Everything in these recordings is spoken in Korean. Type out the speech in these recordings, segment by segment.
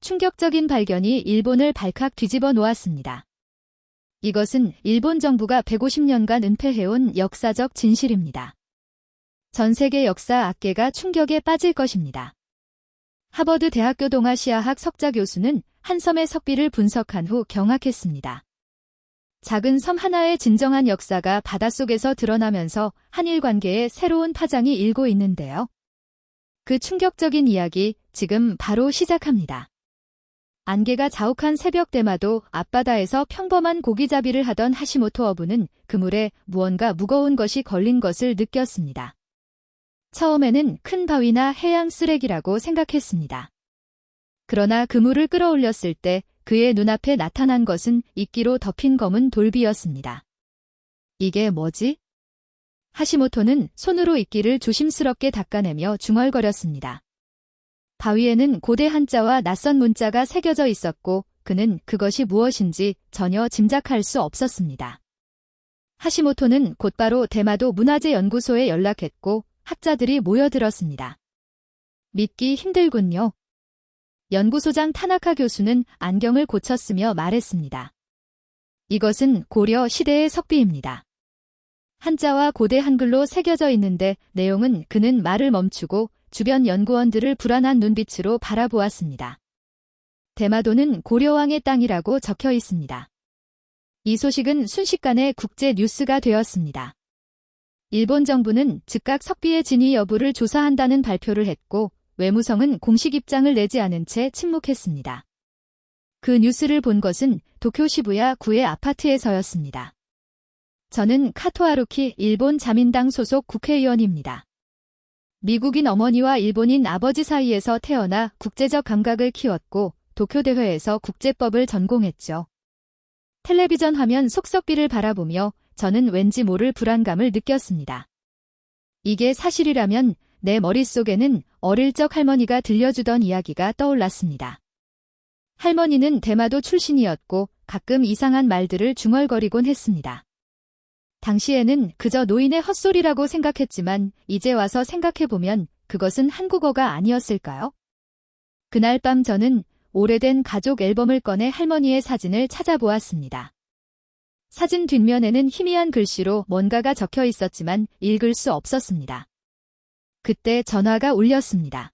충격적인 발견이 일본을 발칵 뒤집어 놓았습니다. 이것은 일본 정부가 150년간 은폐해온 역사적 진실입니다. 전 세계 역사 악계가 충격에 빠질 것입니다. 하버드 대학교 동아시아학 석좌 교수는 한 섬의 석비를 분석한 후 경악했습니다. 작은 섬 하나의 진정한 역사가 바닷속에서 드러나면서 한일 관계에 새로운 파장이 일고 있는데요. 그 충격적인 이야기 지금 바로 시작합니다. 안개가 자욱한 새벽 대마도 앞바다에서 평범한 고기잡이를 하던 하시모토 어부는 그물에 무언가 무거운 것이 걸린 것을 느꼈습니다. 처음에는 큰 바위나 해양 쓰레기라고 생각했습니다. 그러나 그물을 끌어올렸을 때 그의 눈앞에 나타난 것은 이끼로 덮인 검은 돌비였습니다. 이게 뭐지? 하시모토는 손으로 이끼를 조심스럽게 닦아내며 중얼거렸습니다. 바위에는 고대 한자와 낯선 문자가 새겨져 있었고 그는 그것이 무엇인지 전혀 짐작할 수 없었습니다. 하시모토는 곧바로 대마도 문화재 연구소에 연락했고 학자들이 모여들었습니다. 믿기 힘들군요. 연구소장 타나카 교수는 안경을 고쳤으며 말했습니다. 이것은 고려 시대의 석비입니다. 한자와 고대 한글로 새겨져 있는데 내용은 그는 말을 멈추고 주변 연구원들을 불안한 눈빛으로 바라보았습니다. 대마도는 고려왕의 땅이라고 적혀 있습니다. 이 소식은 순식간에 국제 뉴스가 되었습니다. 일본 정부는 즉각 석비의 진위 여부를 조사한다는 발표를 했고 외무성은 공식 입장을 내지 않은 채 침묵했습니다. 그 뉴스를 본 것은 도쿄 시부야 구의 아파트에서였습니다. 저는 카토 하루키 일본 자민당 소속 국회의원입니다. 미국인 어머니와 일본인 아버지 사이에서 태어나 국제적 감각을 키웠고 도쿄대회에서 국제법을 전공했죠. 텔레비전 화면 속석비를 바라보며 저는 왠지 모를 불안감을 느꼈습니다. 이게 사실이라면 내 머릿속에는 어릴 적 할머니가 들려주던 이야기가 떠올랐습니다. 할머니는 대마도 출신이었고 가끔 이상한 말들을 중얼거리곤 했습니다. 당시에는 그저 노인의 헛소리라고 생각했지만 이제 와서 생각해보면 그것은 한국어가 아니었을까요? 그날 밤 저는 오래된 가족 앨범을 꺼내 할머니의 사진을 찾아보았습니다. 사진 뒷면에는 희미한 글씨로 뭔가가 적혀 있었지만 읽을 수 없었습니다. 그때 전화가 울렸습니다.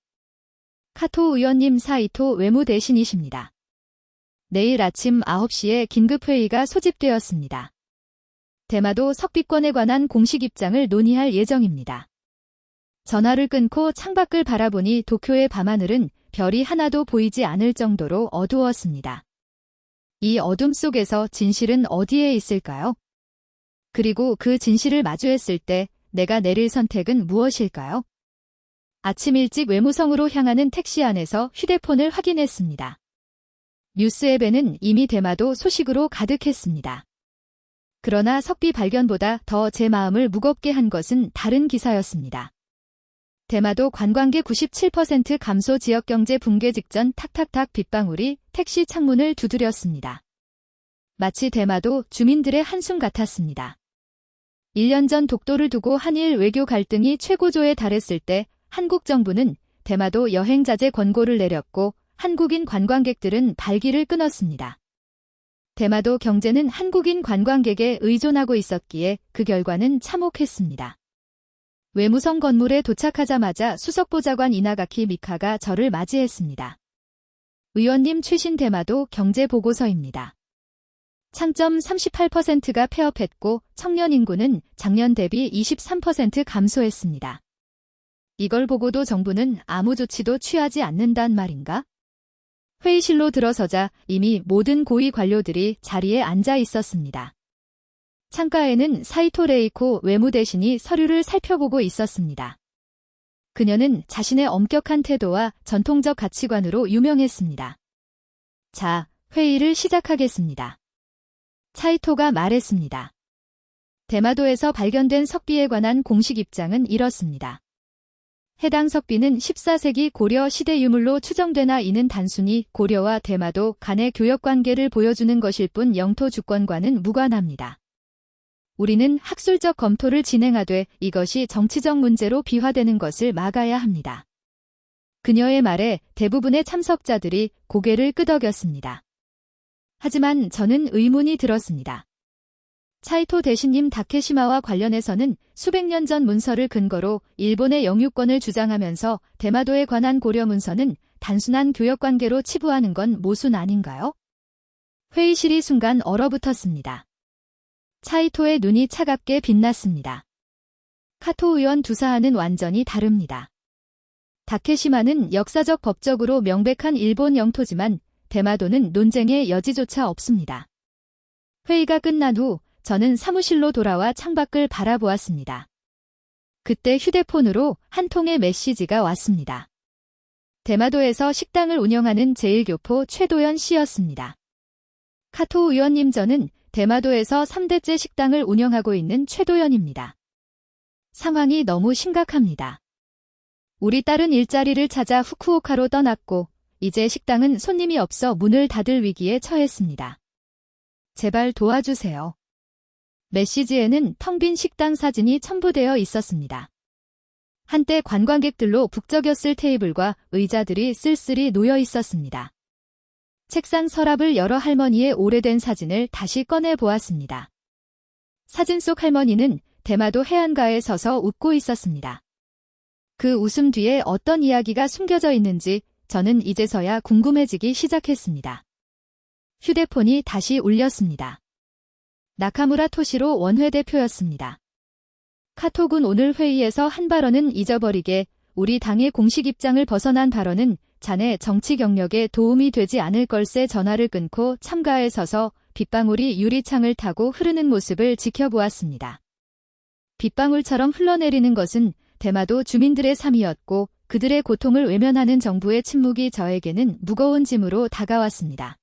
카토 의원님 사이토 외무대신이십니다. 내일 아침 9시에 긴급회의가 소집되었습니다. 대마도 석비권에 관한 공식 입장을 논의할 예정입니다. 전화를 끊고 창밖을 바라보니 도쿄의 밤하늘은 별이 하나도 보이지 않을 정도로 어두웠습니다. 이 어둠 속에서 진실은 어디에 있을까요? 그리고 그 진실을 마주했을 때 내가 내릴 선택은 무엇일까요? 아침 일찍 외무성으로 향하는 택시 안에서 휴대폰을 확인했습니다. 뉴스 앱에는 이미 대마도 소식으로 가득했습니다. 그러나 석비 발견보다 더 제 마음을 무겁게 한 것은 다른 기사였습니다. 대마도 관광객 97% 감소 지역경제 붕괴 직전 탁탁탁 빗방울이 택시 창문을 두드렸습니다. 마치 대마도 주민들의 한숨 같았습니다. 1년 전 독도를 두고 한일 외교 갈등이 최고조에 달했을 때 한국 정부는 대마도 여행 자제 권고를 내렸고 한국인 관광객들은 발길을 끊었습니다. 대마도 경제는 한국인 관광객에 의존하고 있었기에 그 결과는 참혹했습니다. 외무성 건물에 도착하자마자 수석보좌관 이나가키 미카가 저를 맞이했습니다. 의원님 최신 대마도 경제보고서입니다. 창점 38%가 폐업했고 청년 인구는 작년 대비 23% 감소했습니다. 이걸 보고도 정부는 아무 조치도 취하지 않는단 말인가? 회의실로 들어서자 이미 모든 고위 관료들이 자리에 앉아 있었습니다. 창가에는 사이토 레이코 외무대신이 서류를 살펴보고 있었습니다. 그녀는 자신의 엄격한 태도와 전통적 가치관으로 유명했습니다. 자, 회의를 시작하겠습니다. 사이토가 말했습니다. 대마도에서 발견된 석비에 관한 공식 입장은 이렇습니다. 해당 석비는 14세기 고려 시대 유물로 추정되나 이는 단순히 고려와 대마도 간의 교역관계를 보여주는 것일 뿐 영토 주권과는 무관합니다. 우리는 학술적 검토를 진행하되 이것이 정치적 문제로 비화되는 것을 막아야 합니다. 그녀의 말에 대부분의 참석자들이 고개를 끄덕였습니다. 하지만 저는 의문이 들었습니다. 차이토 대신님 다케시마와 관련해서는 수백 년 전 문서를 근거로 일본의 영유권을 주장하면서 대마도에 관한 고려 문서는 단순한 교역관계로 치부하는 건 모순 아닌가요? 회의실이 순간 얼어붙었습니다. 차이토의 눈이 차갑게 빛났습니다. 카토 의원 두 사안은 완전히 다릅니다. 다케시마는 역사적 법적으로 명백한 일본 영토지만 대마도는 논쟁의 여지조차 없습니다. 회의가 끝난 후 저는 사무실로 돌아와 창밖을 바라보았습니다. 그때 휴대폰으로 한 통의 메시지가 왔습니다. 대마도에서 식당을 운영하는 제1교포 최도연 씨였습니다. 카토 의원님, 저는 대마도에서 3대째 식당을 운영하고 있는 최도연입니다. 상황이 너무 심각합니다. 우리 딸은 일자리를 찾아 후쿠오카로 떠났고 이제 식당은 손님이 없어 문을 닫을 위기에 처했습니다. 제발 도와주세요. 메시지에는 텅 빈 식당 사진이 첨부되어 있었습니다. 한때 관광객들로 북적였을 테이블과 의자들이 쓸쓸히 놓여 있었습니다. 책상 서랍을 열어 할머니의 오래된 사진을 다시 꺼내 보았습니다. 사진 속 할머니는 대마도 해안가에 서서 웃고 있었습니다. 그 웃음 뒤에 어떤 이야기가 숨겨져 있는지 저는 이제서야 궁금해지기 시작했습니다. 휴대폰이 다시 울렸습니다. 나카무라 토시로 원외대표였습니다. 카톡은 오늘 회의에서 한 발언은 잊어버리게, 우리 당의 공식 입장을 벗어난 발언은 자네 정치 경력에 도움이 되지 않을 걸세. 전화를 끊고 창가에 서서 빗방울이 유리창을 타고 흐르는 모습을 지켜보았습니다. 빗방울처럼 흘러내리는 것은 대마도 주민들의 삶이었고 그들의 고통을 외면하는 정부의 침묵이 저에게는 무거운 짐으로 다가왔습니다.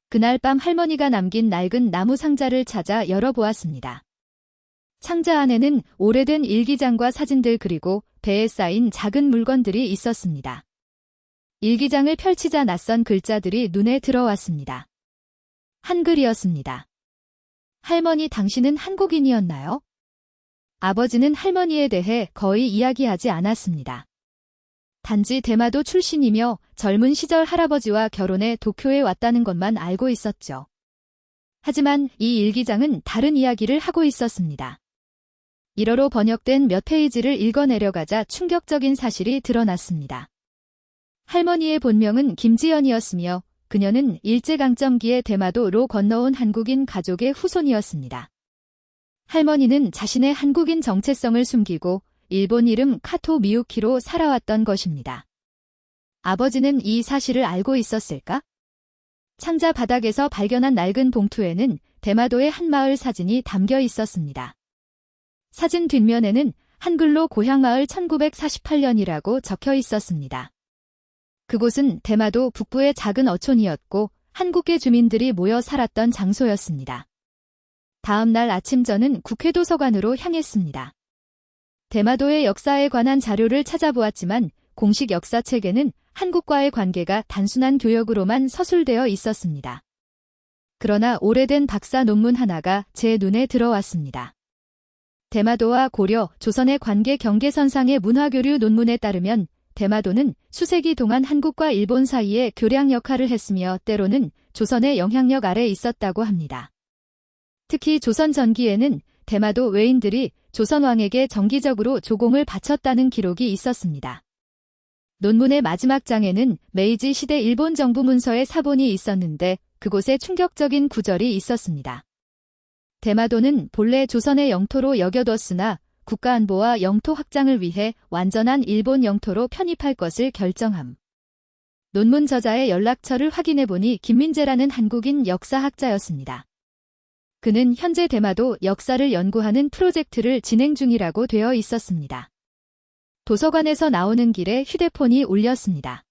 그날 밤 할머니가 남긴 낡은 나무 상자를 찾아 열어보았습니다. 상자 안에는 오래된 일기장과 사진들 그리고 배에 쌓인 작은 물건들이 있었습니다. 일기장을 펼치자 낯선 글자들이 눈에 들어왔습니다. 한글이었습니다. 할머니, 당신은 한국인이었나요? 아버지는 할머니에 대해 거의 이야기하지 않았습니다. 단지 대마도 출신이며 젊은 시절 할아버지와 결혼해 도쿄에 왔다는 것만 알고 있었죠. 하지만 이 일기장은 다른 이야기를 하고 있었습니다. 일어로 번역된 몇 페이지를 읽어내려가자 충격적인 사실이 드러났습니다. 할머니의 본명은 김지연이었으며 그녀는 일제강점기에 대마도로 건너온 한국인 가족의 후손이었습니다. 할머니는 자신의 한국인 정체성을 숨기고 일본 이름 카토 미유키로 살아왔던 것입니다. 아버지는 이 사실을 알고 있었을까? 창자 바닥에서 발견한 낡은 봉투에는 대마도의 한 마을 사진이 담겨 있었습니다. 사진 뒷면에는 한글로 고향마을 1948년이라고 적혀 있었습니다. 그곳은 대마도 북부의 작은 어촌이었고 한국계 주민들이 모여 살았던 장소였습니다. 다음 날 아침 저는 국회 도서관으로 향했습니다. 대마도의 역사에 관한 자료를 찾아보았지만 공식 역사책에는 한국과의 관계가 단순한 교역으로만 서술되어 있었습니다. 그러나 오래된 박사 논문 하나가 제 눈에 들어왔습니다. 대마도와 고려, 조선의 관계 경계선상의 문화교류 논문에 따르면 대마도는 수세기 동안 한국과 일본 사이에 교량 역할을 했으며 때로는 조선의 영향력 아래 있었다고 합니다. 특히 조선 전기에는 대마도 외인들이 조선 왕에게 정기적으로 조공을 바쳤다는 기록이 있었습니다. 논문의 마지막 장에는 메이지 시대 일본 정부 문서의 사본이 있었는데 그곳에 충격적인 구절이 있었습니다. 대마도는 본래 조선의 영토로 여겨뒀으나 국가안보와 영토 확장을 위해 완전한 일본 영토로 편입할 것을 결정함. 논문 저자의 연락처를 확인해보니 김민재라는 한국인 역사학자였습니다. 그는 현재 대마도 역사를 연구하는 프로젝트를 진행 중이라고 되어 있었습니다. 도서관에서 나오는 길에 휴대폰이 울렸습니다.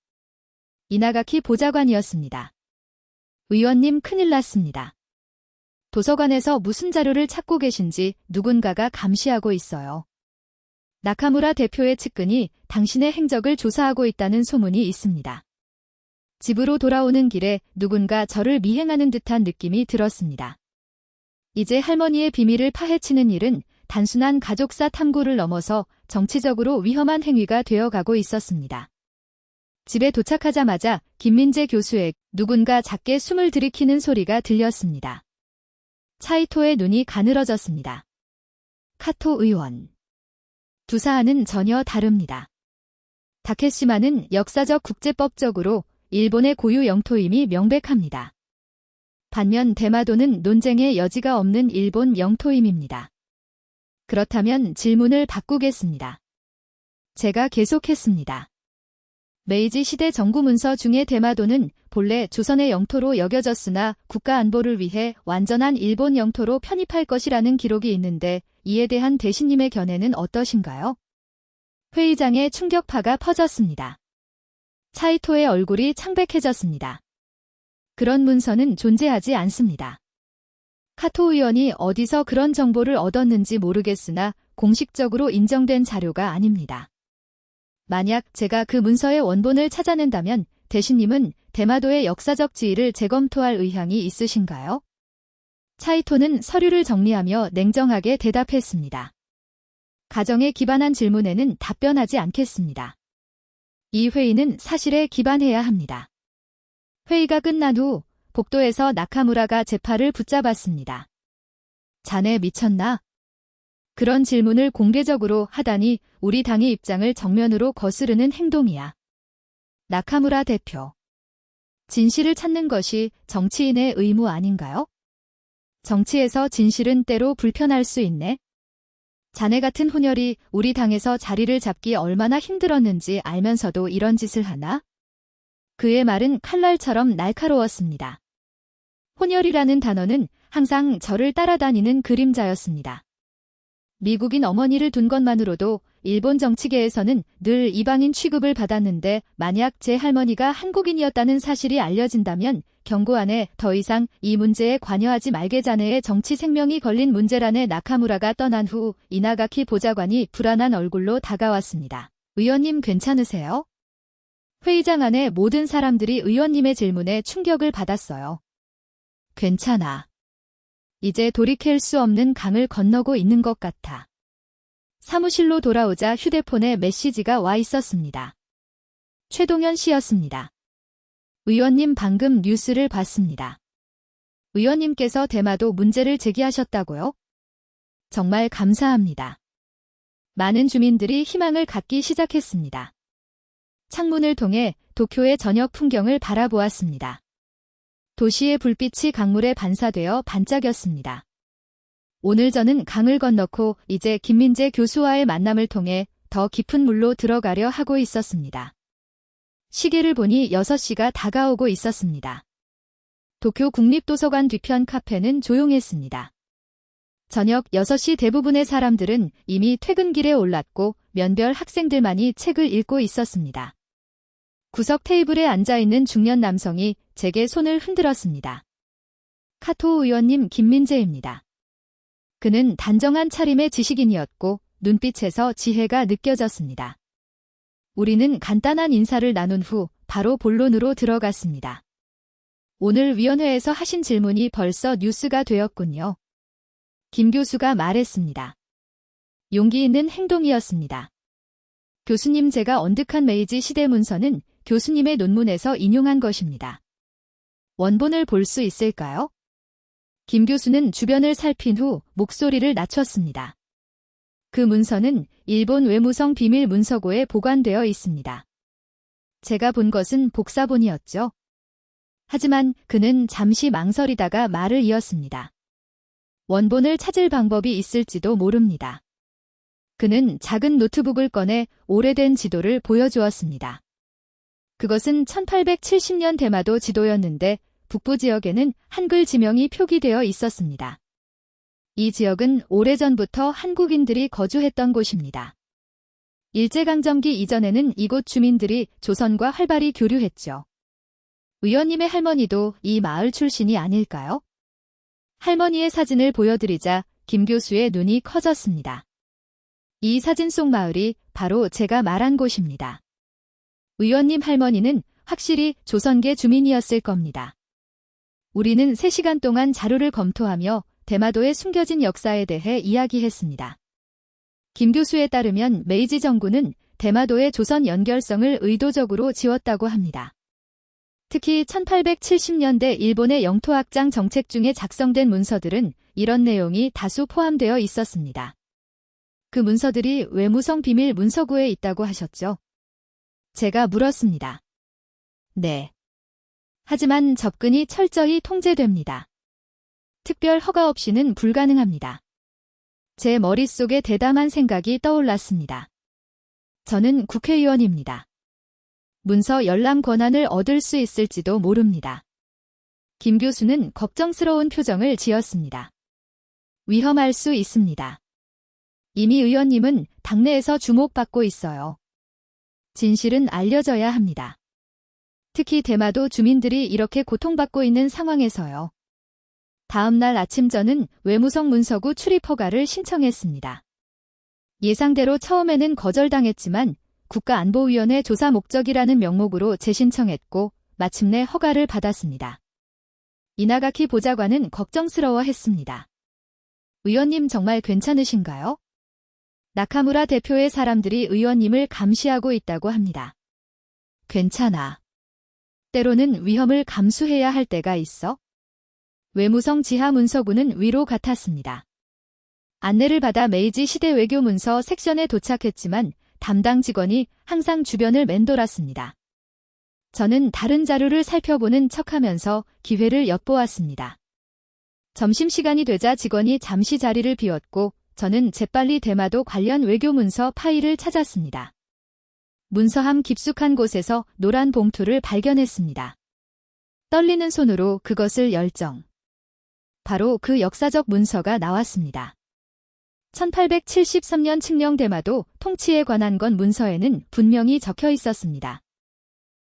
이나가키 보좌관이었습니다. 의원님, 큰일 났습니다. 도서관에서 무슨 자료를 찾고 계신지 누군가가 감시하고 있어요. 나카무라 대표의 측근이 당신의 행적을 조사하고 있다는 소문이 있습니다. 집으로 돌아오는 길에 누군가 저를 미행하는 듯한 느낌이 들었습니다. 이제 할머니의 비밀을 파헤치는 일은 단순한 가족사 탐구를 넘어서 정치적으로 위험한 행위가 되어가고 있었습니다. 집에 도착하자마자 김민재 교수에게 누군가 작게 숨을 들이키는 소리가 들렸습니다. 차이토의 눈이 가늘어졌습니다. 카토 의원. 두 사안은 전혀 다릅니다. 다케시마는 역사적 국제법적으로 일본의 고유 영토임이 명백합니다. 반면 대마도는 논쟁의 여지가 없는 일본 영토임입니다. 그렇다면 질문을 바꾸겠습니다. 제가 계속했습니다. 메이지 시대 정구문서 중에 대마도는 본래 조선의 영토로 여겨졌으나 국가안보를 위해 완전한 일본 영토로 편입할 것이라는 기록이 있는데 이에 대한 대신님의 견해는 어떠신가요? 회의장에 충격파가 퍼졌습니다. 차이토의 얼굴이 창백해졌습니다. 그런 문서는 존재하지 않습니다. 카토 의원이 어디서 그런 정보를 얻었는지 모르겠으나 공식적으로 인정된 자료가 아닙니다. 만약 제가 그 문서의 원본을 찾아낸다면 대신님은 대마도의 역사적 지위를 재검토할 의향이 있으신가요? 차이토는 서류를 정리하며 냉정하게 대답했습니다. 가정에 기반한 질문에는 답변하지 않겠습니다. 이 회의는 사실에 기반해야 합니다. 회의가 끝난 후 복도에서 나카무라가 제 팔을 붙잡았습니다. 자네 미쳤나? 그런 질문을 공개적으로 하다니 우리 당의 입장을 정면으로 거스르는 행동이야. 나카무라 대표. 진실을 찾는 것이 정치인의 의무 아닌가요? 정치에서 진실은 때로 불편할 수 있네. 자네 같은 혼혈이 우리 당에서 자리를 잡기 얼마나 힘들었는지 알면서도 이런 짓을 하나? 그의 말은 칼날처럼 날카로웠습니다. 혼혈이라는 단어는 항상 저를 따라다니는 그림자였습니다. 미국인 어머니를 둔 것만으로도 일본 정치계에서는 늘 이방인 취급을 받았는데 만약 제 할머니가 한국인이었다는 사실이 알려진다면 경고 안에 더 이상 이 문제에 관여하지 말게. 자네의 정치 생명이 걸린 문제란에 나카무라가 떠난 후 이나가키 보좌관이 불안한 얼굴로 다가왔습니다. 의원님 괜찮으세요? 회의장 안에 모든 사람들이 의원님의 질문에 충격을 받았어요. 괜찮아. 이제 돌이킬 수 없는 강을 건너고 있는 것 같아. 사무실로 돌아오자 휴대폰에 메시지가 와 있었습니다. 최동현 씨였습니다. 의원님 방금 뉴스를 봤습니다. 의원님께서 대마도 문제를 제기하셨다고요? 정말 감사합니다. 많은 주민들이 희망을 갖기 시작했습니다. 창문을 통해 도쿄의 저녁 풍경을 바라보았습니다. 도시의 불빛이 강물에 반사되어 반짝였습니다. 오늘 저는 강을 건너고 이제 김민재 교수와의 만남을 통해 더 깊은 물로 들어가려 하고 있었습니다. 시계를 보니 6시가 다가오고 있었습니다. 도쿄 국립도서관 뒤편 카페는 조용했습니다. 저녁 6시 대부분의 사람들은 이미 퇴근길에 올랐고 면별 학생들만이 책을 읽고 있었습니다. 구석 테이블에 앉아있는 중년 남성이 제게 손을 흔들었습니다. 카토 의원님 김민재입니다. 그는 단정한 차림의 지식인이었고 눈빛에서 지혜가 느껴졌습니다. 우리는 간단한 인사를 나눈 후 바로 본론으로 들어갔습니다. 오늘 위원회에서 하신 질문이 벌써 뉴스가 되었군요. 김 교수가 말했습니다. 용기 있는 행동이었습니다. 교수님, 제가 언득한 메이지 시대 문서는 교수님의 논문에서 인용한 것입니다. 원본을 볼 수 있을까요? 김 교수는 주변을 살핀 후 목소리를 낮췄습니다. 그 문서는 일본 외무성 비밀 문서고에 보관되어 있습니다. 제가 본 것은 복사본이었죠. 하지만 그는 잠시 망설이다가 말을 이었습니다. 원본을 찾을 방법이 있을지도 모릅니다. 그는 작은 노트북을 꺼내 오래된 지도를 보여주었습니다. 그것은 1870년 대마도 지도였는데 북부 지역에는 한글 지명이 표기되어 있었습니다. 이 지역은 오래전부터 한국인들이 거주했던 곳입니다. 일제강점기 이전에는 이곳 주민들이 조선과 활발히 교류했죠. 의원님의 할머니도 이 마을 출신이 아닐까요? 할머니의 사진을 보여드리자 김 교수의 눈이 커졌습니다. 이 사진 속 마을이 바로 제가 말한 곳입니다. 의원님 할머니는 확실히 조선계 주민이었을 겁니다. 우리는 3시간 동안 자료를 검토하며 대마도의 숨겨진 역사에 대해 이야기했습니다. 김 교수에 따르면 메이지 정부는 대마도의 조선 연결성을 의도적으로 지웠다고 합니다. 특히 1870년대 일본의 영토확장 정책 중에 작성된 문서들은 이런 내용이 다수 포함되어 있었습니다. 그 문서들이 외무성 비밀 문서구에 있다고 하셨죠? 제가 물었습니다. 네. 하지만 접근이 철저히 통제됩니다. 특별 허가 없이는 불가능합니다. 제 머릿속에 대담한 생각이 떠올랐습니다. 저는 국회의원입니다. 문서 열람 권한을 얻을 수 있을지도 모릅니다. 김 교수는 걱정스러운 표정을 지었습니다. 위험할 수 있습니다. 이미 의원님은 당내에서 주목받고 있어요. 진실은 알려져야 합니다. 특히 대마도 주민들이 이렇게 고통받고 있는 상황에서요. 다음 날 아침 저는 외무성 문서구 출입 허가를 신청했습니다. 예상대로 처음에는 거절당했지만 국가안보위원회 조사 목적이라는 명목으로 재신청했고 마침내 허가를 받았습니다. 이나가키 보좌관은 걱정스러워했습니다. 의원님 정말 괜찮으신가요? 나카무라 대표의 사람들이 의원님을 감시하고 있다고 합니다. 괜찮아. 때로는 위험을 감수해야 할 때가 있어. 외무성 지하 문서구는 위로 같았습니다. 안내를 받아 메이지 시대 외교문서 섹션에 도착했지만 담당 직원이 항상 주변을 맴돌았습니다. 저는 다른 자료를 살펴보는 척하면서 기회를 엿보았습니다. 점심시간이 되자 직원이 잠시 자리를 비웠고 저는 재빨리 대마도 관련 외교문서 파일을 찾았습니다. 문서함 깊숙한 곳에서 노란 봉투를 발견했습니다. 떨리는 손으로 그것을 열정. 바로 그 역사적 문서가 나왔습니다. 1873년 칙령 대마도 통치에 관한 건 문서에는 분명히 적혀 있었습니다.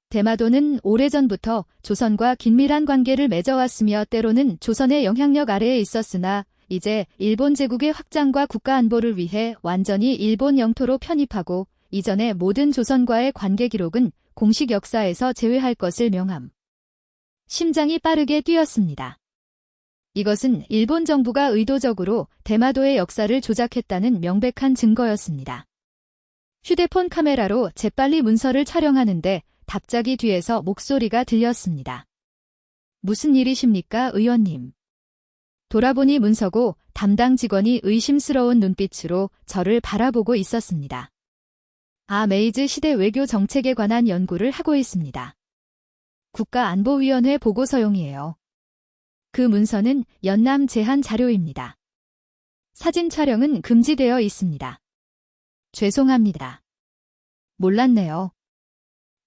대마도는 오래전부터 조선과 긴밀한 관계를 맺어왔으며 때로는 조선의 영향력 아래에 있었으나 이제 일본 제국의 확장과 국가안보를 위해 완전히 일본 영토로 편입하고 이전의 모든 조선과의 관계 기록은 공식 역사에서 제외할 것을 명함. 심장이 빠르게 뛰었습니다. 이것은 일본 정부가 의도적으로 대마도의 역사를 조작했다는 명백한 증거였습니다. 휴대폰 카메라로 재빨리 문서를 촬영하는데 답작이 뒤에서 목소리가 들렸습니다. 무슨 일이십니까, 의원님? 돌아보니 문서고 담당 직원이 의심스러운 눈빛으로 저를 바라보고 있었습니다. 메이즈 시대 외교 정책에 관한 연구를 하고 있습니다. 국가안보위원회 보고서용이에요. 그 문서는 연남 제한 자료입니다. 사진 촬영은 금지되어 있습니다. 죄송합니다. 몰랐네요.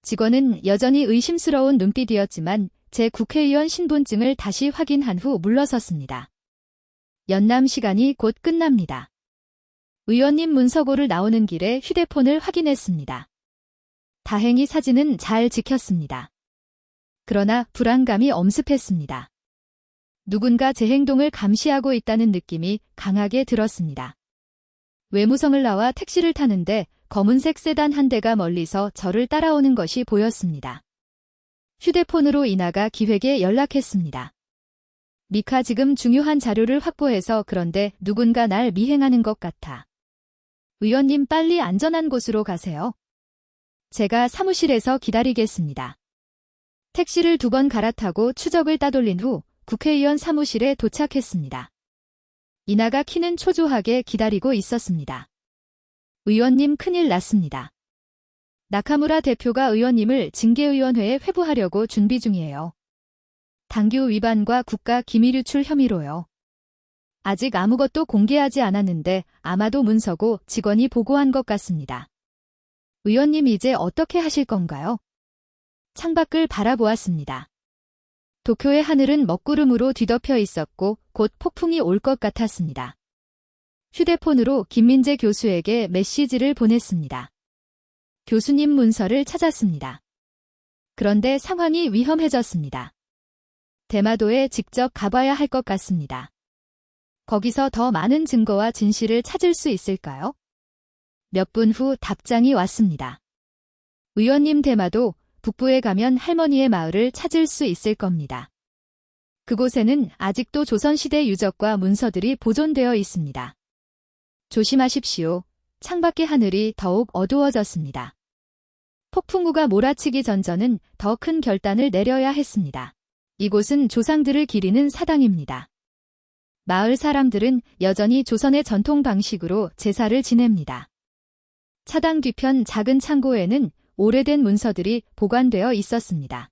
직원은 여전히 의심스러운 눈빛이었지만 제 국회의원 신분증을 다시 확인한 후 물러섰습니다. 연남 시간이 곧 끝납니다. 의원님 문서고를 나오는 길에 휴대폰을 확인했습니다. 다행히 사진은 잘 찍혔습니다. 그러나 불안감이 엄습했습니다. 누군가 제 행동을 감시하고 있다는 느낌이 강하게 들었습니다. 외무성을 나와 택시를 타는데 검은색 세단 한 대가 멀리서 저를 따라오는 것이 보였습니다. 휴대폰으로 이나가 기획에 연락했습니다. 미카 지금 중요한 자료를 확보해서 그런데 누군가 날 미행하는 것 같아. 의원님 빨리 안전한 곳으로 가세요. 제가 사무실에서 기다리겠습니다. 택시를 2번 갈아타고 추적을 따돌린 후 국회의원 사무실에 도착했습니다. 이나가 키는 초조하게 기다리고 있었습니다. 의원님 큰일 났습니다. 나카무라 대표가 의원님을 징계위원회에 회부하려고 준비 중이에요. 당규 위반과 국가 기밀 유출 혐의로요. 아직 아무것도 공개하지 않았는데 아마도 문서고 직원이 보고한 것 같습니다. 의원님 이제 어떻게 하실 건가요? 창밖을 바라보았습니다. 도쿄의 하늘은 먹구름으로 뒤덮여 있었고 곧 폭풍이 올 것 같았습니다. 휴대폰으로 김민재 교수에게 메시지를 보냈습니다. 교수님 문서를 찾았습니다. 그런데 상황이 위험해졌습니다. 대마도에 직접 가봐야 할 것 같습니다. 거기서 더 많은 증거와 진실을 찾을 수 있을까요? 몇 분 후 답장이 왔습니다. 의원님 대마도 북부에 가면 할머니의 마을을 찾을 수 있을 겁니다. 그곳에는 아직도 조선시대 유적과 문서들이 보존되어 있습니다. 조심하십시오. 창밖의 하늘이 더욱 어두워졌습니다. 폭풍우가 몰아치기 전 저는 더 큰 결단을 내려야 했습니다. 이곳은 조상들을 기리는 사당입니다. 마을 사람들은 여전히 조선의 전통 방식으로 제사를 지냅니다. 차당 뒤편 작은 창고에는 오래된 문서들이 보관되어 있었습니다.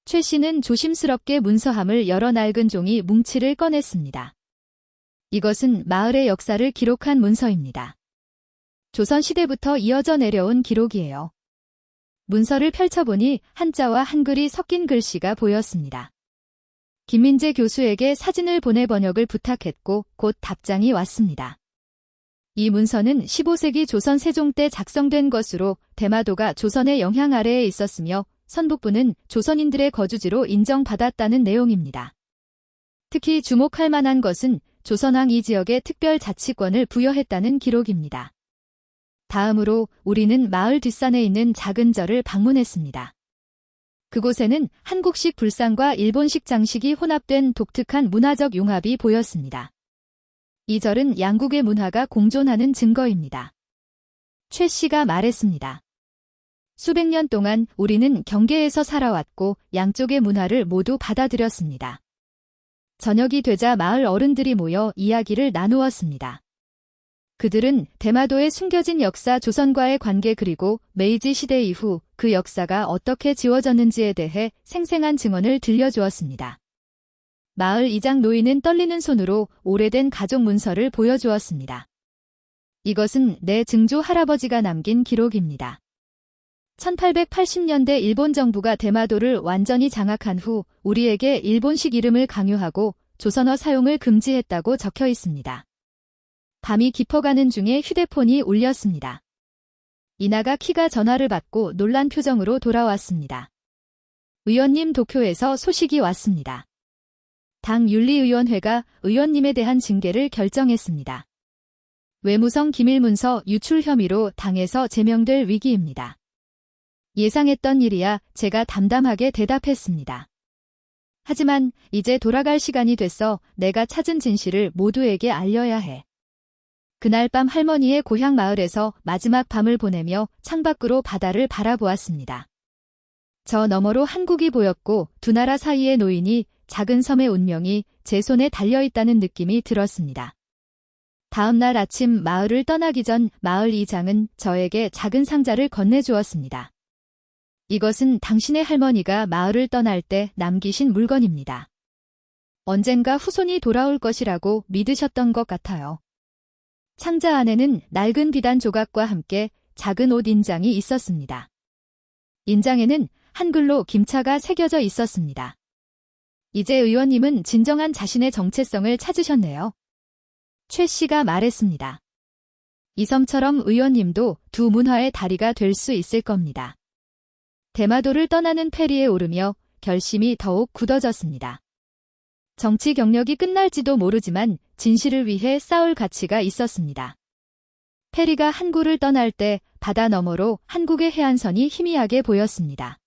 최 씨는 조심스럽게 문서함을 열어 낡은 종이 뭉치를 꺼냈습니다. 이것은 마을의 역사를 기록한 문서입니다. 조선시대부터 이어져 내려온 기록이에요. 문서를 펼쳐보니 한자와 한글이 섞인 글씨가 보였습니다. 김민재 교수에게 사진을 보내 번역을 부탁했고 곧 답장이 왔습니다. 이 문서는 15세기 조선 세종 때 작성된 것으로 대마도가 조선의 영향 아래에 있었으며 선북부는 조선인들의 거주지로 인정받았다는 내용입니다. 특히 주목할 만한 것은 조선왕 이 지역에 특별 자치권을 부여했다는 기록입니다. 다음으로 우리는 마을 뒷산에 있는 작은 절을 방문했습니다. 그곳에는 한국식 불상과 일본식 장식이 혼합된 독특한 문화적 융합이 보였습니다. 이 절은 양국의 문화가 공존하는 증거입니다. 최 씨가 말했습니다. 수백 년 동안 우리는 경계에서 살아왔고 양쪽의 문화를 모두 받아들였습니다. 저녁이 되자 마을 어른들이 모여 이야기를 나누었습니다. 그들은 대마도에 숨겨진 역사 조선과의 관계 그리고 메이지 시대 이후 그 역사가 어떻게 지워졌는지에 대해 생생한 증언을 들려주었습니다. 마을 이장 노인은 떨리는 손으로 오래된 가족 문서를 보여주었습니다. 이것은 내 증조 할아버지가 남긴 기록입니다. 1880년대 일본 정부가 대마도를 완전히 장악한 후 우리에게 일본식 이름을 강요하고 조선어 사용을 금지했다고 적혀 있습니다. 밤이 깊어가는 중에 휴대폰이 울렸습니다. 이나가 키가 전화를 받고 놀란 표정으로 돌아왔습니다. 의원님 도쿄에서 소식이 왔습니다. 당 윤리위원회가 의원님에 대한 징계를 결정했습니다. 외무성 기밀문서 유출 혐의로 당에서 제명될 위기입니다. 예상했던 일이야 제가 담담하게 대답했습니다. 하지만 이제 돌아갈 시간이 됐어 내가 찾은 진실을 모두에게 알려야 해. 그날 밤 할머니의 고향 마을에서 마지막 밤을 보내며 창밖으로 바다를 바라보았습니다. 저 너머로 한국이 보였고 두 나라 사이의 노인이 작은 섬의 운명이 제 손에 달려있다는 느낌이 들었습니다. 다음 날 아침 마을을 떠나기 전 마을 이장은 저에게 작은 상자를 건네주었습니다. 이것은 당신의 할머니가 마을을 떠날 때 남기신 물건입니다. 언젠가 후손이 돌아올 것이라고 믿으셨던 것 같아요. 상자 안에는 낡은 비단 조각과 함께 작은 옷 인장이 있었습니다. 인장에는 한글로 김차가 새겨져 있었습니다. 이제 의원님은 진정한 자신의 정체성을 찾으셨네요. 최 씨가 말했습니다. 이 섬처럼 의원님도 두 문화의 다리가 될 수 있을 겁니다. 대마도를 떠나는 페리에 오르며 결심이 더욱 굳어졌습니다. 정치 경력이 끝날지도 모르지만 진실을 위해 싸울 가치가 있었습니다. 페리가 항구를 떠날 때 바다 너머로 한국의 해안선이 희미하게 보였습니다.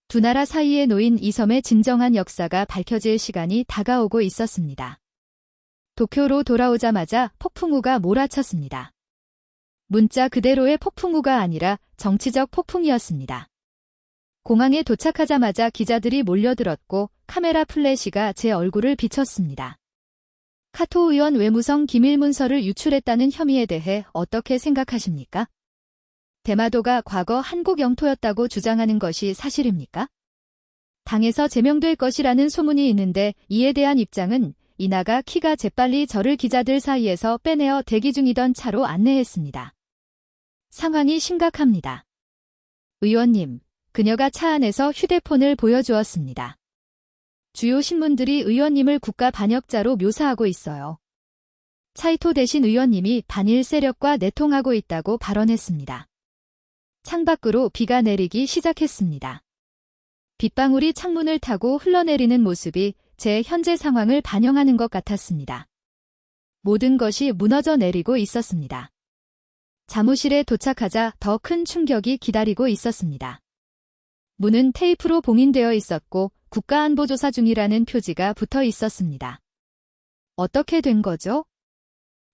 두 나라 사이에 놓인 이 섬의 진정한 역사가 밝혀질 시간이 다가오고 있었습니다. 도쿄로 돌아오자마자 폭풍우가 몰아쳤습니다. 문자 그대로의 폭풍우가 아니라 정치적 폭풍이었습니다. 공항에 도착하자마자 기자들이 몰려들었고 카메라 플래시가 제 얼굴을 비췄습니다. 카토 의원 외무성 기밀문서를 유출했다는 혐의에 대해 어떻게 생각하십니까? 대마도가 과거 한국 영토였다고 주장하는 것이 사실입니까? 당에서 제명될 것이라는 소문이 있는데 이에 대한 입장은 이나가 키가 재빨리 저를 기자들 사이에서 빼내어 대기 중이던 차로 안내했습니다. 상황이 심각합니다. 의원님, 그녀가 차 안에서 휴대폰을 보여주었습니다. 주요 신문들이 의원님을 국가 반역자로 묘사하고 있어요. 차이토 대신 의원님이 반일 세력과 내통하고 있다고 발언했습니다. 창밖으로 비가 내리기 시작했습니다. 빗방울이 창문을 타고 흘러내리는 모습이 제 현재 상황을 반영하는 것 같았습니다. 모든 것이 무너져 내리고 있었습니다. 사무실에 도착하자 더 큰 충격이 기다리고 있었습니다. 문은 테이프로 봉인되어 있었고 국가안보조사 중이라는 표지가 붙어 있었습니다. 어떻게 된 거죠?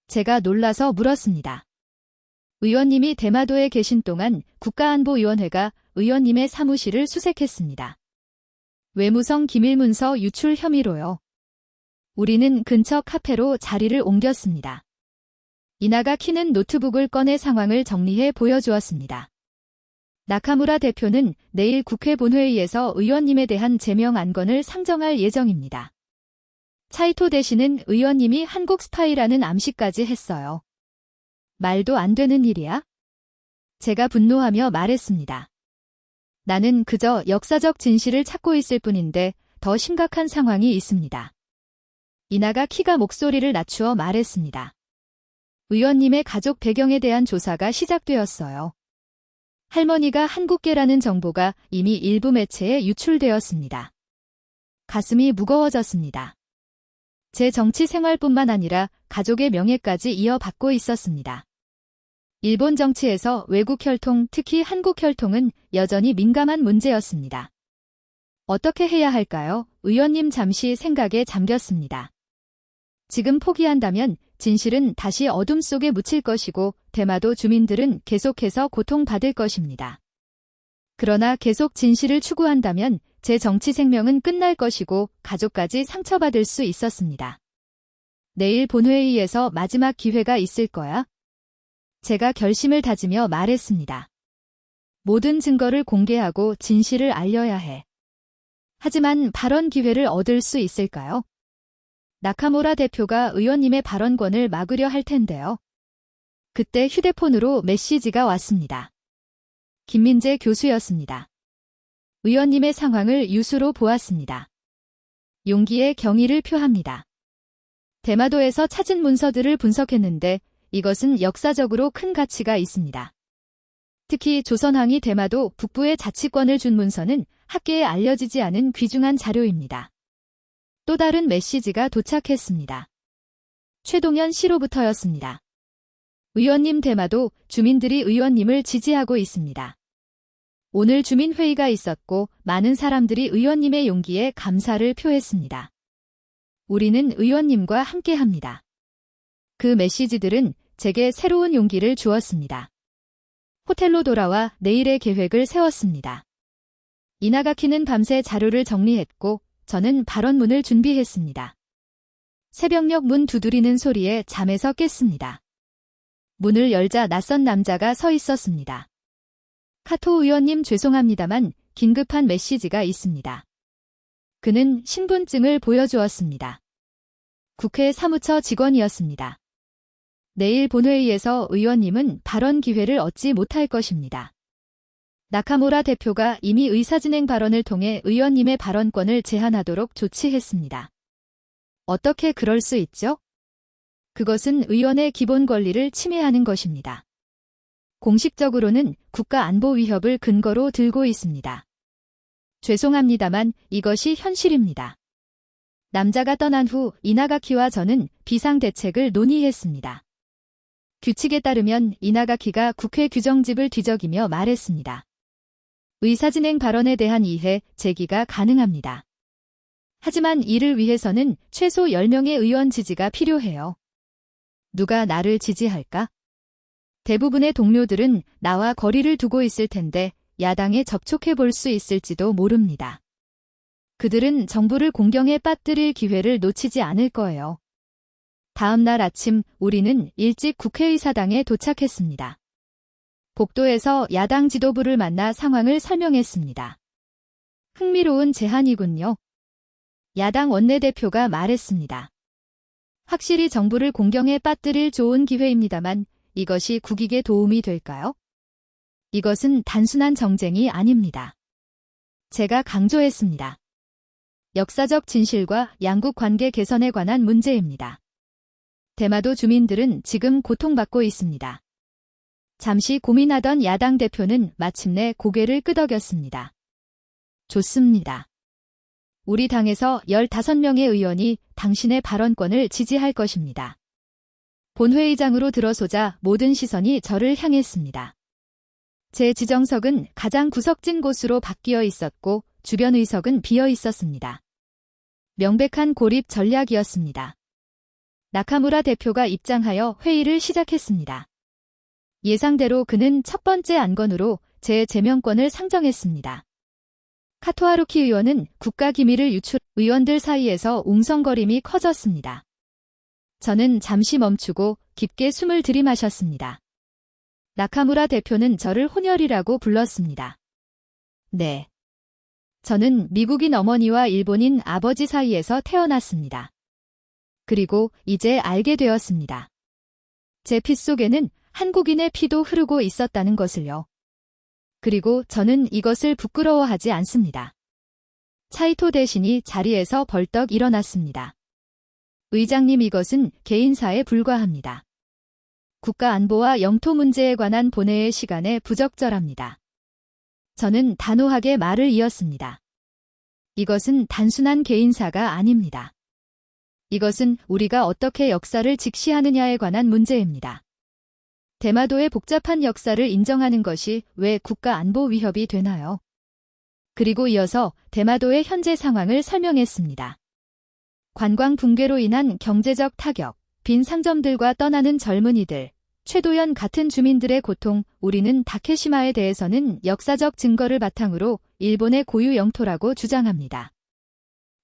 제가 놀라서 물었습니다. 의원님이 대마도에 계신 동안 국가안보위원회가 의원님의 사무실을 수색했습니다. 외무성 기밀문서 유출 혐의로요. 우리는 근처 카페로 자리를 옮겼습니다. 이나가 키는 노트북을 꺼내 상황을 정리해 보여주었습니다. 나카무라 대표는 내일 국회 본회의에서 의원님에 대한 제명 안건을 상정할 예정입니다. 차이토 대신은 의원님이 한국 스파이라는 암시까지 했어요. 말도 안 되는 일이야? 제가 분노하며 말했습니다. 나는 그저 역사적 진실을 찾고 있을 뿐인데 더 심각한 상황이 있습니다. 이나가 키가 목소리를 낮추어 말했습니다. 의원님의 가족 배경에 대한 조사가 시작되었어요. 할머니가 한국계라는 정보가 이미 일부 매체에 유출되었습니다. 가슴이 무거워졌습니다. 제 정치 생활뿐만 아니라 가족의 명예까지 이어받고 있었습니다. 일본 정치에서 외국 혈통, 특히 한국 혈통은 여전히 민감한 문제였습니다. 어떻게 해야 할까요? 의원님 잠시 생각에 잠겼습니다. 지금 포기한다면 진실은 다시 어둠 속에 묻힐 것이고 대마도 주민들은 계속해서 고통받을 것입니다. 그러나 계속 진실을 추구한다면 제 정치 생명은 끝날 것이고 가족까지 상처받을 수 있었습니다. 내일 본회의에서 마지막 기회가 있을 거야. 제가 결심을 다지며 말했습니다. 모든 증거를 공개하고 진실을 알려야 해. 하지만 발언 기회를 얻을 수 있을까요? 나카무라 대표가 의원님의 발언권을 막으려 할 텐데요. 그때 휴대폰으로 메시지가 왔습니다. 김민재 교수였습니다. 의원님의 상황을 유수로 보았습니다. 용기에 경의를 표합니다. 대마도에서 찾은 문서들을 분석했는데 이것은 역사적으로 큰 가치가 있습니다. 특히 조선왕이 대마도 북부의 자치권을 준 문서는 학계에 알려지지 않은 귀중한 자료입니다. 또 다른 메시지가 도착했습니다. 최동현 씨로부터였습니다. 의원님 대마도 주민들이 의원님을 지지하고 있습니다. 오늘 주민회의가 있었고 많은 사람들이 의원님의 용기에 감사를 표했습니다. 우리는 의원님과 함께합니다. 그 메시지들은 제게 새로운 용기를 주었습니다. 호텔로 돌아와 내일의 계획을 세웠습니다. 이나가키는 밤새 자료를 정리했고 저는 발언문을 준비했습니다. 새벽녘 문 두드리는 소리에 잠에서 깼습니다. 문을 열자 낯선 남자가 서 있었습니다. 카토 의원님 죄송합니다만 긴급한 메시지가 있습니다. 그는 신분증을 보여주었습니다. 국회 사무처 직원이었습니다. 내일 본회의에서 의원님은 발언 기회를 얻지 못할 것입니다. 나카무라 대표가 이미 의사진행 발언을 통해 의원님의 발언권을 제한하도록 조치했습니다. 어떻게 그럴 수 있죠? 그것은 의원의 기본 권리를 침해하는 것입니다. 공식적으로는 국가 안보 위협을 근거로 들고 있습니다. 죄송합니다만 이것이 현실입니다. 남자가 떠난 후 이나가키와 저는 비상대책을 논의했습니다. 규칙에 따르면 이나가키가 국회 규정집을 뒤적이며 말했습니다. 의사진행 발언에 대한 이해, 제기가 가능합니다. 하지만 이를 위해서는 최소 10명의 의원 지지가 필요해요. 누가 나를 지지할까? 대부분의 동료들은 나와 거리를 두고 있을 텐데 야당에 접촉해 볼 수 있을지도 모릅니다. 그들은 정부를 공경에 빠뜨릴 기회를 놓치지 않을 거예요. 다음 날 아침 우리는 일찍 국회의사당에 도착했습니다. 복도에서 야당 지도부를 만나 상황을 설명했습니다. 흥미로운 제안이군요. 야당 원내대표가 말했습니다. 확실히 정부를 공경에 빠뜨릴 좋은 기회입니다만 이것이 국익에 도움이 될까요? 이것은 단순한 정쟁이 아닙니다. 제가 강조했습니다. 역사적 진실과 양국 관계 개선에 관한 문제입니다. 대마도 주민들은 지금 고통받고 있습니다. 잠시 고민하던 야당 대표는 마침내 고개를 끄덕였습니다. 좋습니다. 우리 당에서 15명의 의원이 당신의 발언권을 지지할 것입니다. 본회의장으로 들어서자 모든 시선이 저를 향했습니다. 제 지정석은 가장 구석진 곳으로 바뀌어 있었고 주변 의석은 비어 있었습니다. 명백한 고립 전략이었습니다. 나카무라 대표가 입장하여 회의를 시작했습니다. 예상대로 그는 첫 번째 안건으로 제 제명권을 상정했습니다. 카토 하루키 의원은 국가기밀을 유출, 의원들 사이에서 웅성거림이 커졌습니다. 저는 잠시 멈추고 깊게 숨을 들이마셨습니다. 나카무라 대표는 저를 혼혈이라고 불렀습니다. 네. 저는 미국인 어머니와 일본인 아버지 사이에서 태어났습니다. 그리고 이제 알게 되었습니다. 제 피 속에는 한국인의 피도 흐르고 있었다는 것을요. 그리고 저는 이것을 부끄러워하지 않습니다. 차이토 대신이 자리에서 벌떡 일어났습니다. 의장님, 이것은 개인사에 불과합니다. 국가안보와 영토 문제에 관한 본회의 시간에 부적절합니다. 저는 단호하게 말을 이었습니다. 이것은 단순한 개인사가 아닙니다. 이것은 우리가 어떻게 역사를 직시하느냐에 관한 문제입니다. 대마도의 복잡한 역사를 인정하는 것이 왜 국가안보 위협이 되나요? 그리고 이어서 대마도의 현재 상황을 설명했습니다. 관광 붕괴로 인한 경제적 타격, 빈 상점들과 떠나는 젊은이들, 최도연 같은 주민들의 고통, 우리는 다케시마에 대해서는 역사적 증거를 바탕으로 일본의 고유 영토라고 주장합니다.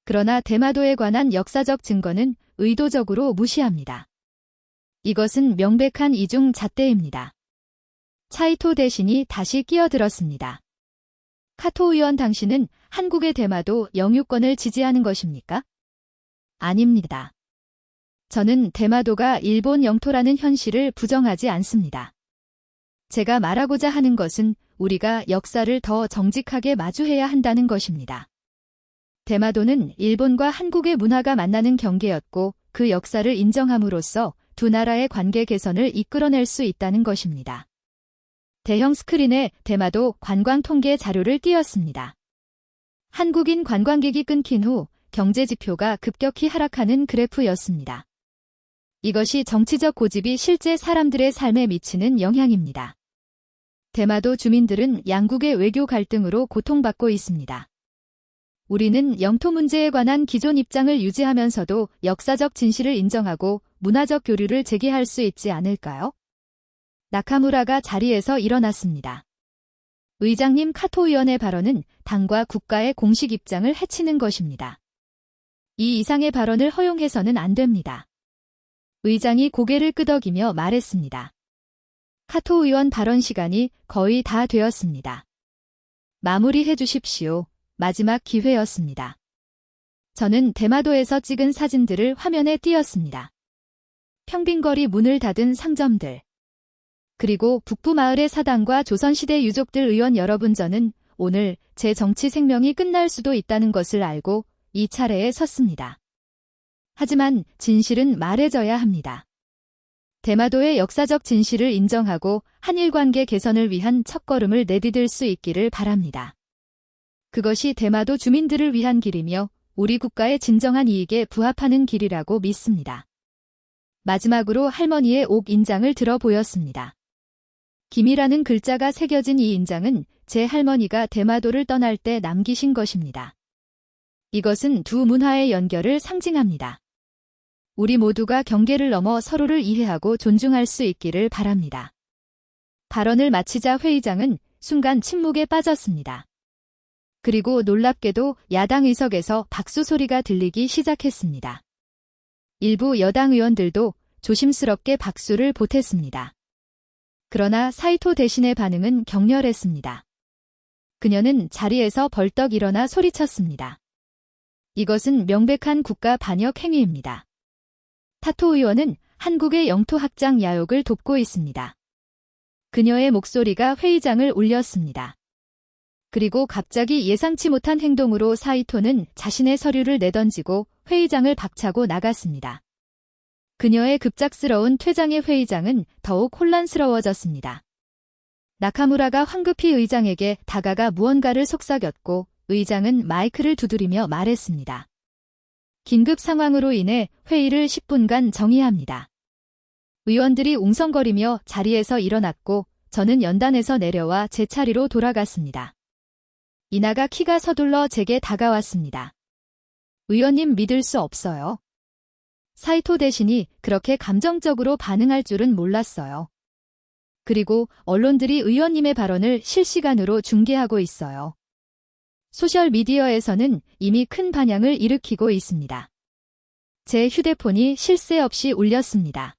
그러나 대마도에 관한 역사적 증거는 의도적으로 무시합니다. 이것은 명백한 이중 잣대입니다. 차이토 대신이 다시 끼어들었습니다. 카토 의원, 당신은 한국의 대마도 영유권을 지지하는 것입니까? 아닙니다. 저는 대마도가 일본 영토라는 현실을 부정하지 않습니다. 제가 말하고자 하는 것은 우리가 역사를 더 정직하게 마주해야 한다는 것입니다. 대마도는 일본과 한국의 문화가 만나는 경계였고 그 역사를 인정함으로써 두 나라의 관계 개선을 이끌어낼 수 있다는 것입니다. 대형 스크린에 대마도 관광 통계 자료를 띄웠습니다. 한국인 관광객이 끊긴 후 경제 지표가 급격히 하락하는 그래프였습니다. 이것이 정치적 고집이 실제 사람들의 삶에 미치는 영향입니다. 대마도 주민들은 양국의 외교 갈등으로 고통받고 있습니다. 우리는 영토 문제에 관한 기존 입장을 유지하면서도 역사적 진실을 인정하고 문화적 교류를 재개할 수 있지 않을까요? 나카무라가 자리에서 일어났습니다. 의장님, 카토 의원의 발언은 당과 국가의 공식 입장을 해치는 것입니다. 이 이상의 발언을 허용해서는 안 됩니다. 의장이 고개를 끄덕이며 말했습니다. 카토 의원 발언 시간이 거의 다 되었습니다. 마무리해 주십시오. 마지막 기회였습니다. 저는 대마도에서 찍은 사진들을 화면에 띄웠습니다. 평빈거리 문을 닫은 상점들. 그리고 북부마을의 사당과 조선시대 유족들, 의원 여러분, 저는 오늘 제 정치 생명이 끝날 수도 있다는 것을 알고 이 차례에 섰습니다. 하지만 진실은 말해져야 합니다. 대마도의 역사적 진실을 인정하고 한일 관계 개선을 위한 첫걸음을 내디딜 수 있기를 바랍니다. 그것이 대마도 주민들을 위한 길이며 우리 국가의 진정한 이익에 부합하는 길이라고 믿습니다. 마지막으로 할머니의 옥 인장을 들어 보였습니다. 김이라는 글자가 새겨진 이 인장은 제 할머니가 대마도를 떠날 때 남기신 것입니다. 이것은 두 문화의 연결을 상징합니다. 우리 모두가 경계를 넘어 서로를 이해하고 존중할 수 있기를 바랍니다. 발언을 마치자 회의장은 순간 침묵에 빠졌습니다. 그리고 놀랍게도 야당 의석에서 박수 소리가 들리기 시작했습니다. 일부 여당 의원들도 조심스럽게 박수를 보탰습니다. 그러나 사이토 대신의 반응은 격렬했습니다. 그녀는 자리에서 벌떡 일어나 소리쳤습니다. 이것은 명백한 국가 반역 행위입니다. 타토 의원은 한국의 영토 확장 야욕을 돕고 있습니다. 그녀의 목소리가 회의장을 울렸습니다. 그리고 갑자기 예상치 못한 행동으로 사이토는 자신의 서류를 내던지고 회의장을 박차고 나갔습니다. 그녀의 급작스러운 퇴장에 회의장은 더욱 혼란스러워졌습니다. 나카무라가 황급히 의장에게 다가가 무언가를 속삭였고 의장은 마이크를 두드리며 말했습니다. 긴급 상황으로 인해 회의를 10분간 정의합니다. 의원들이 웅성거리며 자리에서 일어났고 저는 연단에서 내려와 제 자리로 돌아갔습니다. 이나가 키가 서둘러 제게 다가왔습니다. 의원님, 믿을 수 없어요. 사이토 대신이 그렇게 감정적으로 반응할 줄은 몰랐어요. 그리고 언론들이 의원님의 발언을 실시간으로 중계하고 있어요. 소셜미디어에서는 이미 큰 반향을 일으키고 있습니다. 제 휴대폰이 쉴 새 없이 울렸습니다.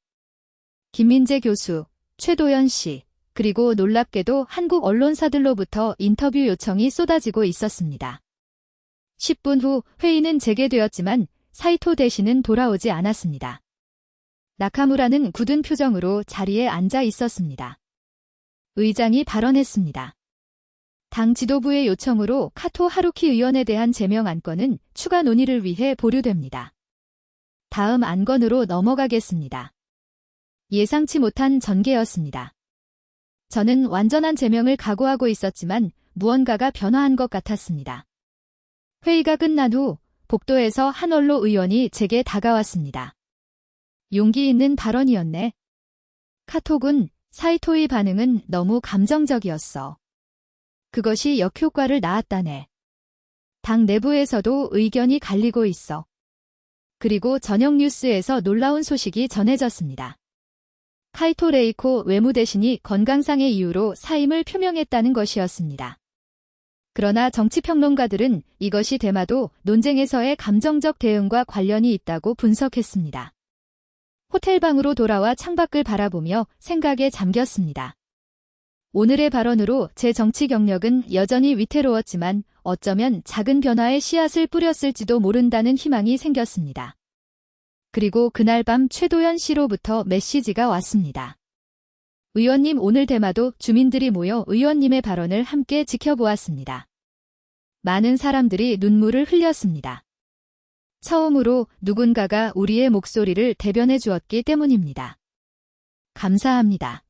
김민재 교수, 최도연 씨, 그리고 놀랍게도 한국 언론사들로부터 인터뷰 요청이 쏟아지고 있었습니다. 10분 후 회의는 재개되었지만 사이토 대신은 돌아오지 않았습니다. 나카무라는 굳은 표정으로 자리에 앉아 있었습니다. 의장이 발언했습니다. 당 지도부의 요청으로 카토 하루키 의원에 대한 제명 안건은 추가 논의를 위해 보류됩니다. 다음 안건으로 넘어가겠습니다. 예상치 못한 전개였습니다. 저는 완전한 제명을 각오하고 있었지만 무언가가 변화한 것 같았습니다. 회의가 끝난 후 복도에서 한 원로 의원이 제게 다가왔습니다. 용기 있는 발언이었네. 카토군, 사이토의 반응은 너무 감정적이었어. 그것이 역효과를 낳았다네. 당 내부에서도 의견이 갈리고 있어. 그리고 저녁 뉴스에서 놀라운 소식이 전해졌습니다. 카이토 레이코 외무대신이 건강상의 이유로 사임을 표명했다는 것이었습니다. 그러나 정치평론가들은 이것이 대마도 논쟁에서의 감정적 대응과 관련이 있다고 분석했습니다. 호텔방으로 돌아와 창밖을 바라보며 생각에 잠겼습니다. 오늘의 발언으로 제 정치 경력은 여전히 위태로웠지만 어쩌면 작은 변화의 씨앗을 뿌렸을지도 모른다는 희망이 생겼습니다. 그리고 그날 밤 최도연 씨로부터 메시지가 왔습니다. 의원님, 오늘 대마도 주민들이 모여 의원님의 발언을 함께 지켜보았습니다. 많은 사람들이 눈물을 흘렸습니다. 처음으로 누군가가 우리의 목소리를 대변해 주었기 때문입니다. 감사합니다.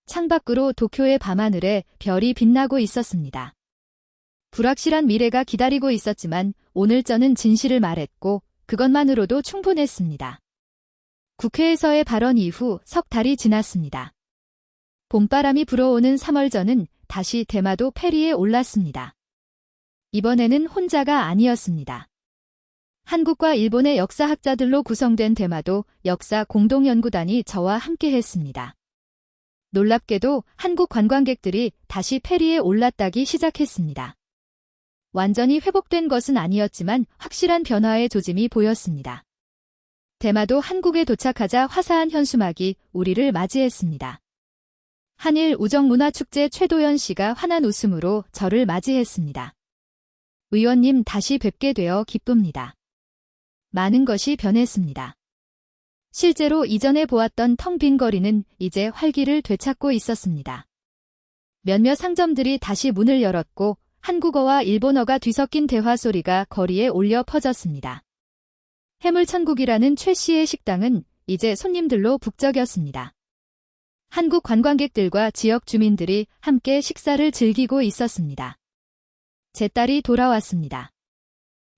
창밖으로 도쿄의 밤하늘에 별이 빛나고 있었습니다. 불확실한 미래가 기다리고 있었지만 오늘 저는 진실을 말했고 그것만으로도 충분했습니다. 국회에서의 발언 이후 석 달이 지났습니다. 봄바람이 불어오는 3월 저는 다시 대마도 페리에 올랐습니다. 이번에는 혼자가 아니었습니다. 한국과 일본의 역사학자들로 구성된 대마도 역사 공동연구단이 저와 함께 했습니다. 놀랍게도 한국 관광객들이 다시 페리에 올랐다기 시작했습니다. 완전히 회복된 것은 아니었지만 확실한 변화의 조짐이 보였습니다. 대마도 한국에 도착하자 화사한 현수막이 우리를 맞이했습니다. 한일 우정문화축제 최도연 씨가 환한 웃음으로 저를 맞이했습니다. 의원님, 다시 뵙게 되어 기쁩니다. 많은 것이 변했습니다. 실제로 이전에 보았던 텅 빈 거리는 이제 활기를 되찾고 있었습니다. 몇몇 상점들이 다시 문을 열었고 한국어와 일본어가 뒤섞인 대화 소리가 거리에 울려 퍼졌습니다. 해물천국이라는 최 씨의 식당은 이제 손님들로 북적였습니다. 한국 관광객들과 지역 주민들이 함께 식사를 즐기고 있었습니다. 제 딸이 돌아왔습니다.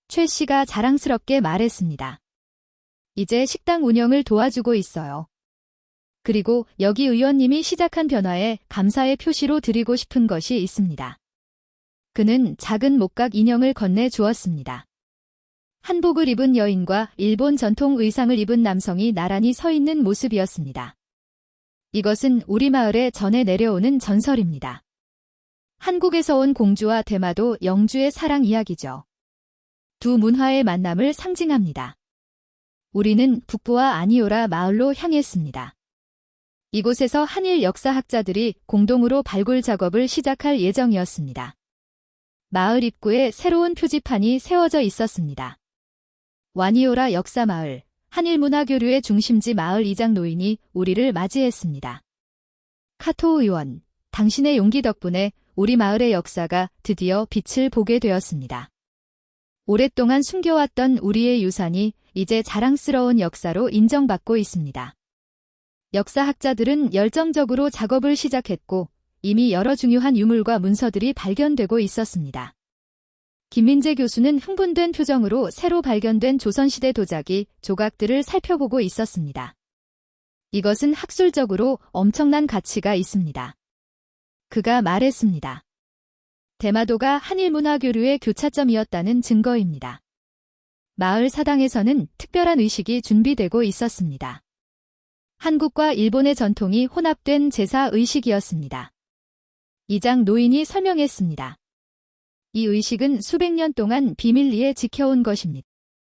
최 씨가 자랑스럽게 말했습니다. 이제 식당 운영을 도와주고 있어요. 그리고 여기 의원님이 시작한 변화에 감사의 표시로 드리고 싶은 것이 있습니다. 그는 작은 목각 인형을 건네 주었습니다. 한복을 입은 여인과 일본 전통 의상을 입은 남성이 나란히 서 있는 모습이었습니다. 이것은 우리 마을에 전해 내려오는 전설입니다. 한국에서 온 공주와 대마도 영주의 사랑 이야기죠. 두 문화의 만남을 상징합니다. 우리는 북부와 아니오라 마을로 향했습니다. 이곳에서 한일 역사학자들이 공동으로 발굴 작업을 시작할 예정이었습니다. 마을 입구에 새로운 표지판이 세워져 있었습니다. 와니오라 역사마을, 한일문화교류의 중심지 마을 이장 노인이 우리를 맞이했습니다. 카토 의원, 당신의 용기 덕분에 우리 마을의 역사가 드디어 빛을 보게 되었습니다. 오랫동안 숨겨왔던 우리의 유산이 이제 자랑스러운 역사로 인정받고 있습니다. 역사학자들은 열정적으로 작업을 시작했고 이미 여러 중요한 유물과 문서들이 발견되고 있었습니다. 김민재 교수는 흥분된 표정으로 새로 발견된 조선시대 도자기 조각들을 살펴보고 있었습니다. 이것은 학술적으로 엄청난 가치가 있습니다. 그가 말했습니다. 대마도가 한일문화교류의 교차점이었다는 증거입니다. 마을 사당에서는 특별한 의식이 준비되고 있었습니다. 한국과 일본의 전통이 혼합된 제사 의식이었습니다. 이장 노인이 설명했습니다. 이 의식은 수백 년 동안 비밀리에 지켜온 것입니다.